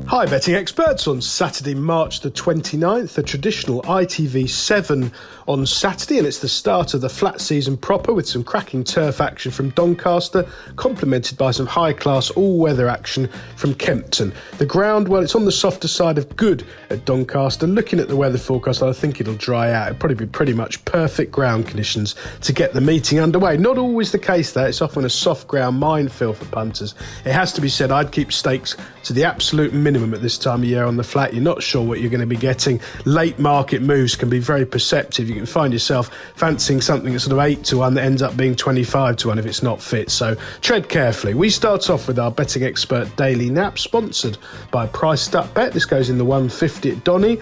Hi betting experts, on Saturday March the 29th, the traditional ITV 7 on Saturday, and it's the start of the flat season proper with some cracking turf action from Doncaster, complemented by some high-class all-weather action from Kempton. The ground, well, it's on the softer side of good at Doncaster. Looking at the weather forecast, I think it'll dry out. It'll probably be pretty much perfect ground conditions to get the meeting underway. Not always the case though, it's often a soft ground minefield for punters. It has to be said, I'd keep stakes to the absolute minimum at this time of year on the flat. You're not sure what you're going to be getting. Late market moves can be very perceptive. You can find yourself fancying something that's sort of 8 to 1 that ends up being 25 to 1 if it's not fit. So tread carefully. We start off with our betting expert daily nap, sponsored by Priced Up Bet. This goes in the 150 at Donny.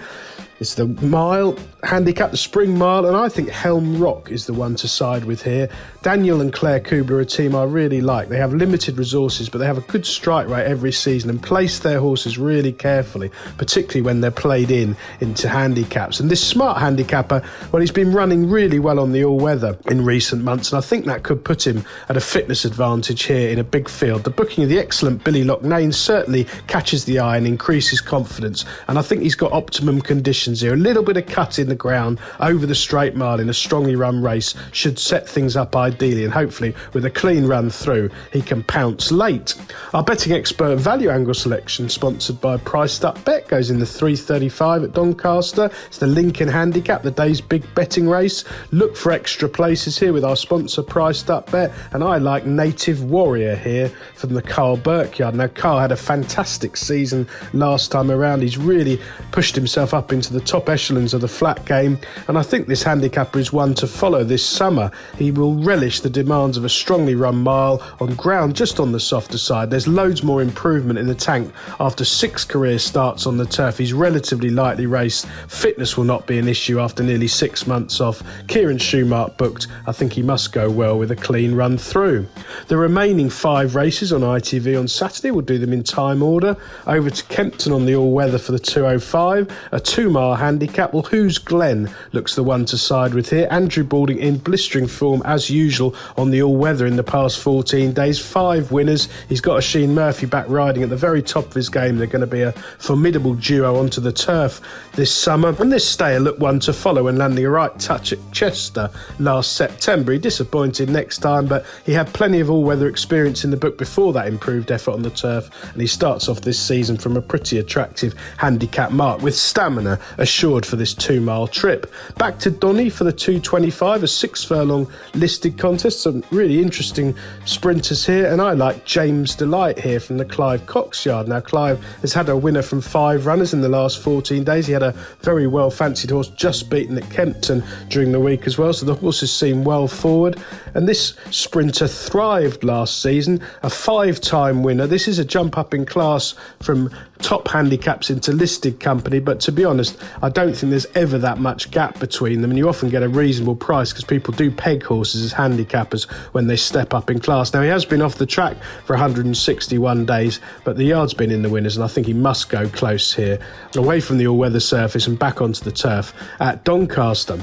It's the mile, handicap, the spring mile, and I think Helm Rock is the one to side with here. Daniel and Claire Kubler are a team I really like. They have limited resources, but they have a good strike rate every season and place their horses really carefully, particularly when they're played into handicaps. And this smart handicapper, well, he's been running really well on the all-weather in recent months, and I think that could put him at a fitness advantage here in a big field. The booking of the excellent Billy Loughnane certainly catches the eye and increases confidence, and I think he's got optimum conditions here. A little bit of cut in the ground over the straight mile in a strongly run race should set things up ideally, and hopefully with a clean run through he can pounce late. Our betting expert value angle selection, sponsored by Priced Up Bet, goes in the 335 at Doncaster. It's the Lincoln Handicap, the day's big betting race. Look for extra places here with our sponsor Priced Up Bet, and I like Native Warrior here from the Carl Burke yard. Now Carl had a fantastic season last time around. He's really pushed himself up into the top echelons of the flat game, and I think this handicapper is one to follow this summer. He will relish the demands of a strongly run mile on ground just on the softer side. There's loads more improvement in the tank after 6 career starts on the turf. He's relatively lightly raced. Fitness will not be an issue after nearly 6 months off. Kieran Schumacher booked. I think he must go well with a clean run through. The remaining 5 races on ITV on Saturday, we'll do them in time order. Over to Kempton on the all-weather for the 205, a 2-mile handicap. Well, Who's Glen looks the one to side with here. Andrew Balding in blistering form as usual on the all-weather in the past 14 days. 5 winners. He's got Oisin Murphy back riding at the very top of his game. They're going to be a formidable duo onto the turf this summer. And this stayer looked one to follow when landing a right touch at Chester last September. He disappointed next time, but he had plenty of all-weather experience in the book before that improved effort on the turf, and he starts off this season from a pretty attractive handicap mark with stamina assured for this 2-mile trip. Back to Donny for the 225, a 6-furlong listed contest. Some really interesting sprinters here, and I like James Delight here from the Clive Cox yard. Now Clive has had a winner from 5 runners in the last 14 days. He had a very well fancied horse just beaten at Kempton during the week as well, so the horses seem well forward, and this sprinter thrived last season, a 5-time winner. This is a jump up in class from top handicaps into listed company, but to be honest, I don't think there's ever that much gap between them, and you often get a reasonable price because people do peg horses as handicappers when they step up in class. Now he has been off the track for 161 days, but the yard's been in the winners, and I think he must go close here, away from the all-weather surface and back onto the turf at Doncaster.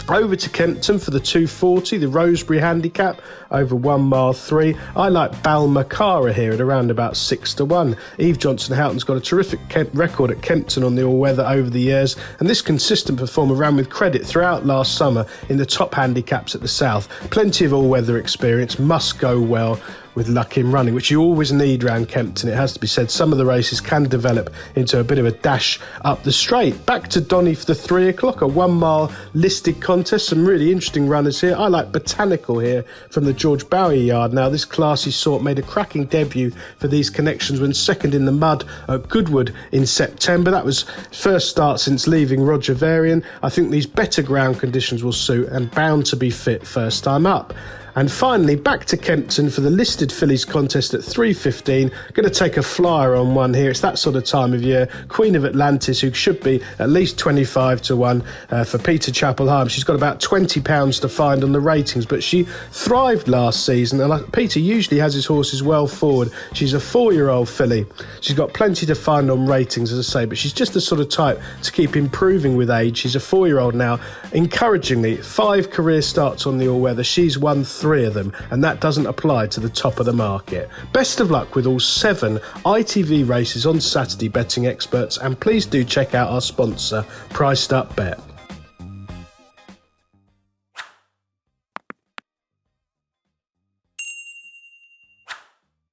Over to Kempton for the 240, the Rosebery handicap over 1 mile 3. I like Balmacara here at around about 6 to 1. Eve Johnson-Houghton's got a terrific record at Kempton on the all-weather over the years, and this consistent performer ran with credit throughout last summer in the top handicaps at the South. Plenty of all-weather experience, must go well with luck in running, which you always need round Kempton. It has to be said, some of the races can develop into a bit of a dash up the straight. Back to Donny for the 3 o'clock, a 1 mile listed contest. Some really interesting runners here. I like Botanical here from the George Bowie yard. Now this classy sort made a cracking debut for these connections when second in the mud at Goodwood in September. That was first start since leaving Roger Varian. I think these better ground conditions will suit, and bound to be fit first time up. And finally, back to Kempton for the listed fillies contest at 3:15. Going to take a flyer on one here. It's that sort of time of year. Queen of Atlantis, who should be at least 25 to 1 for Peter Chapel-Hyam. She's got about £20 to find on the ratings, but she thrived last season. And Peter usually has his horses well forward. She's a 4-year-old filly. She's got plenty to find on ratings, as I say, but she's just the sort of type to keep improving with age. She's a 4-year-old now. Encouragingly, 5 career starts on the all-weather. She's won 3. 3 of them, and that doesn't apply to the top of the market. Best of luck with all 7 ITV races on Saturday, betting experts, and please do check out our sponsor, Priced Up Bet.